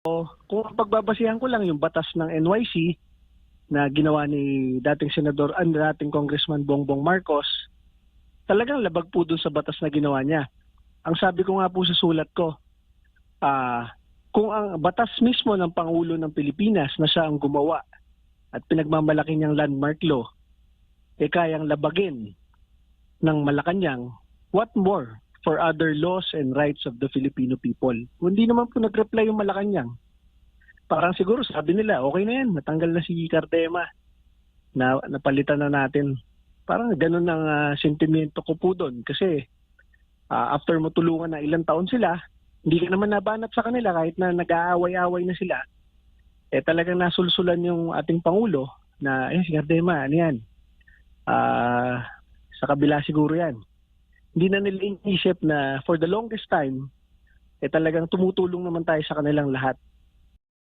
Kung pagbabasihan ko lang yung batas ng NYC na ginawa ni dating dating Congressman Bongbong Marcos, talagang labag po dun sa batas na ginawa niya. Ang sabi ko nga po sa sulat ko, kung ang batas mismo ng Pangulo ng Pilipinas na siya ang gumawa at pinagmamalaki niyang landmark law, kayang labagin ng Malacanang, what more for other laws and rights of the Filipino people? Hindi naman po nag-reply yung Malacanang. Parang siguro sabi nila, okay na yan, natanggal na si Cardema, na napalitan na natin. Parang ganun ang sentimento ko po doon. Kasi after mo tulungan na ilang taon sila, hindi ka naman nabanat sa kanila kahit na nag-aaway-away na sila. Talagang nasulsulan yung ating Pangulo na, si Cardema, ano yan? Sa kabila siguro yan. Hindi na nila inisip na for the longest time, talagang tumutulong naman tayo sa kanilang lahat.